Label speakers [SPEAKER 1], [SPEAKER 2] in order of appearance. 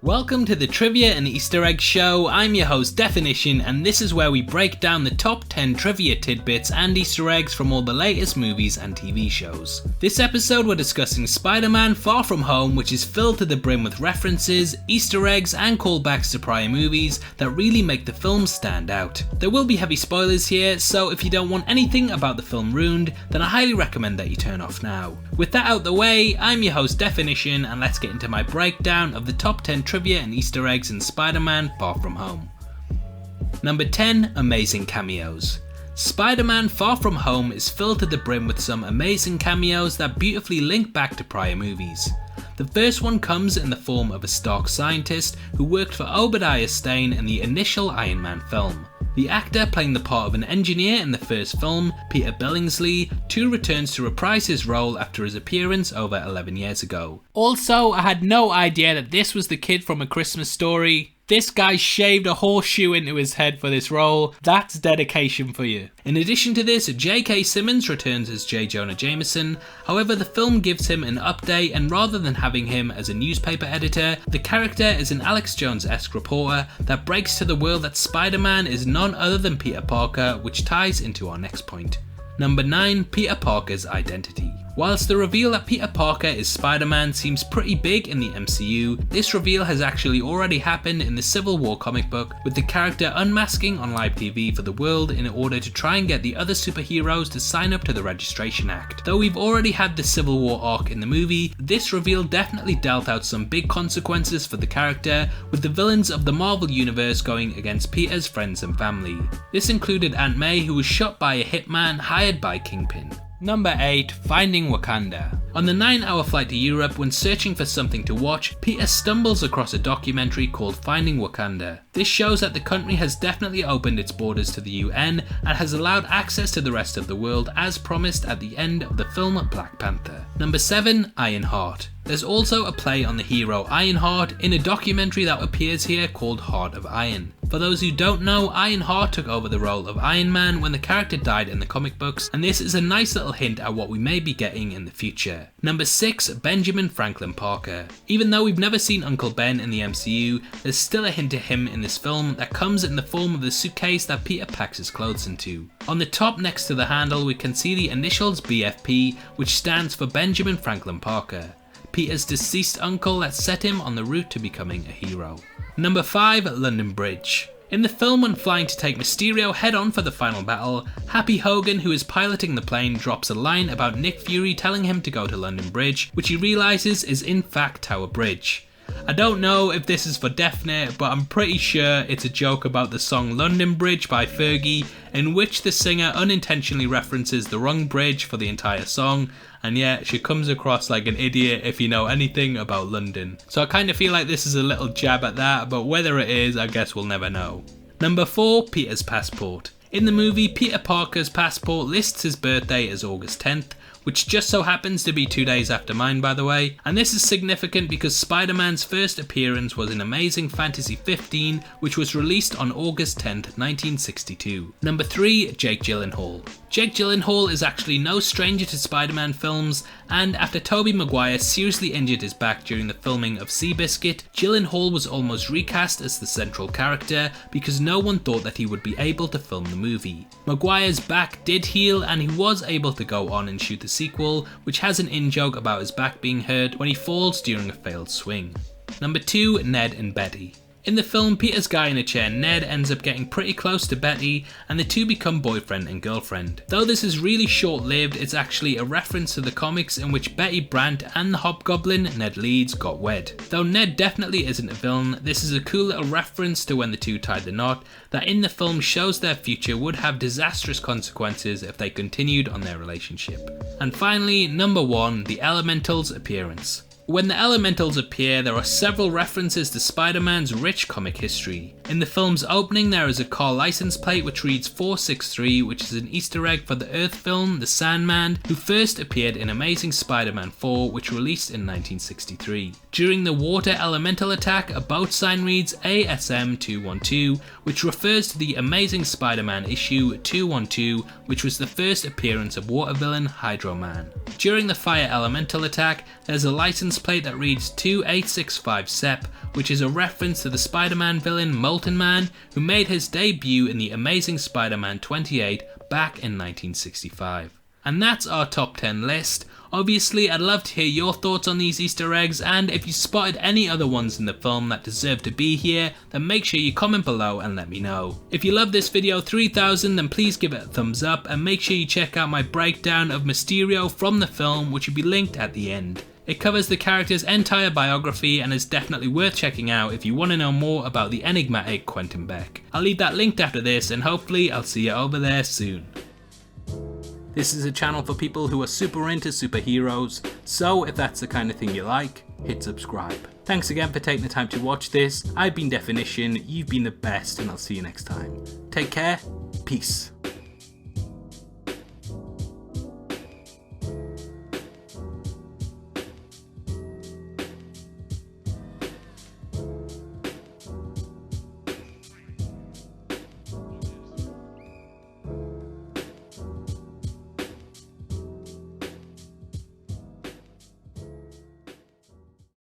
[SPEAKER 1] Welcome to the Trivia and Easter Egg Show. I'm your host Definition, and this is where we break down the top 10 trivia tidbits and Easter eggs from all the latest movies and TV shows. This episode we're discussing Spider-Man Far From Home, which is filled to the brim with references, Easter eggs and callbacks to prior movies that really make the film stand out. There will be heavy spoilers here, so if you don't want anything about the film ruined, then I highly recommend that you turn off now. With that out the way, I'm your host Definition, and let's get into my breakdown of the top 10 trivia and Easter eggs in Spider-Man Far From Home. Number 10. Amazing cameos. Spider-Man Far From Home is filled to the brim with some amazing cameos that beautifully link back to prior movies. The first one comes in the form of a Stark scientist who worked for Obidiah Stane in the initial Iron Man film. The actor playing the part of an engineer in the first film, Peter Billingsly, too returns to reprise his role after his appearance over 11 years ago. Also, I had no idea that this was the kid from A Christmas Story. This guy shaved a horseshoe into his head for this role. That's dedication for you. In addition to this, JK Simmons returns as J Jonah Jameson. However, the film gives him an update, and rather than having him as a newspaper editor, the character is an Alex Jones-esque reporter that breaks to the world that Spider-Man is none other than Peter Parker, which ties into our next point. Number 9. Peter Parker's identity. Whilst the reveal that Peter Parker is Spider-Man seems pretty big in the MCU, this reveal has actually already happened in the Civil War comic book, with the character unmasking on live TV for the world in order to try and get the other superheroes to sign up to the Registration Act. Though we've already had the Civil War arc in the movie, this reveal definitely dealt out some big consequences for the character, with the villains of the Marvel Universe going against Peter's friends and family. This included Aunt May, who was shot by a hitman hired by Kingpin. Number 8. Finding Wakanda. On the 9-hour flight to Europe, when searching for something to watch, Peter stumbles across a documentary called Finding Wakanda. This shows that the country has definitely opened its borders to the UN and has allowed access to the rest of the world as promised at the end of the film Black Panther. Number 7. Ironheart. There's also a play on the hero Ironheart in a documentary that appears here called Heart of Iron. For those who don't know, Ironheart took over the role of Iron Man when the character died in the comic books, and this is a nice little hint at what we may be getting in the future. Number 6. Benjamin Franklin Parker. Even though we've never seen Uncle Ben in the MCU, there's still a hint to him in this film that comes in the form of the suitcase that Peter packs his clothes into. On the top next to the handle we can see the initials BFP, which stands for Benjamin Franklin Parker, Peter's deceased uncle that set him on the route to becoming a hero. Number 5. London Bridge. In the film, when flying to take Mysterio head-on for the final battle, Happy Hogan, who is piloting the plane, drops a line about Nick Fury telling him to go to London Bridge, which he realises is in fact Tower Bridge. I don't know if this is for definite, but I'm pretty sure it's a joke about the song London Bridge by Fergie, in which the singer unintentionally references the wrong bridge for the entire song, and yet she comes across like an idiot if you know anything about London. So I kind of feel like this is a little jab at that, but whether it is, I guess we'll never know. Number 4. Peter's passport. In the movie, Peter Parker's passport lists his birthday as August 10th, which just so happens to be 2 days after mine, by the way, and this is significant because Spider-Man's first appearance was in Amazing Fantasy 15, which was released on August 10th, 1962. Number 3. Jake Gyllenhaal. Jake Gyllenhaal is actually no stranger to Spider-Man films, and after Tobey Maguire seriously injured his back during the filming of Seabiscuit, Gyllenhaal was almost recast as the central character because no one thought that he would be able to film the movie. Maguire's back did heal, and he was able to go on and shoot the sequel, which has an in-joke about his back being hurt when he falls during a failed swing. Number 2. Ned and Betty. In the film, Peter's guy in a chair Ned ends up getting pretty close to Betty, and the two become boyfriend and girlfriend. Though this is really short-lived, it's actually a reference to the comics in which Betty Brant and the Hobgoblin, Ned Leeds, got wed. Though Ned definitely isn't a villain, this is a cool little reference to when the two tied the knot, that in the film shows their future would have disastrous consequences if they continued on their relationship. And finally, number 1, the Elemental's appearance. When the Elementals appear, there are several references to Spider-Man's rich comic history. In the film's opening, there is a car license plate which reads 463, which is an Easter egg for the Earth film The Sandman, who first appeared in Amazing Spider-Man 4, which released in 1963. During the water elemental attack, a boat sign reads ASM 212, which refers to the Amazing Spider-Man issue 212, which was the first appearance of water villain Hydro Man. During the fire elemental attack, there's a license plate that reads 2865 SEP, which is a reference to the Spider-Man villain Molten Man, who made his debut in the Amazing Spider-Man 28 back in 1965. And that's our top 10 list. Obviously, I'd love to hear your thoughts on these Easter eggs, and if you spotted any other ones in the film that deserve to be here, then make sure you comment below and let me know. If you love this video 3000, then please give it a thumbs up, and make sure you check out my breakdown of Mysterio from the film, which will be linked at the end. It covers the character's entire biography and is definitely worth checking out if you want to know more about the enigmatic Quentin Beck. I'll leave that linked after this, and hopefully I'll see you over there soon. This is a channel for people who are super into superheroes, so if that's the kind of thing you like, hit subscribe. Thanks again for taking the time to watch this. I've been Definition, you've been the best, and I'll see you next time. Take care, peace.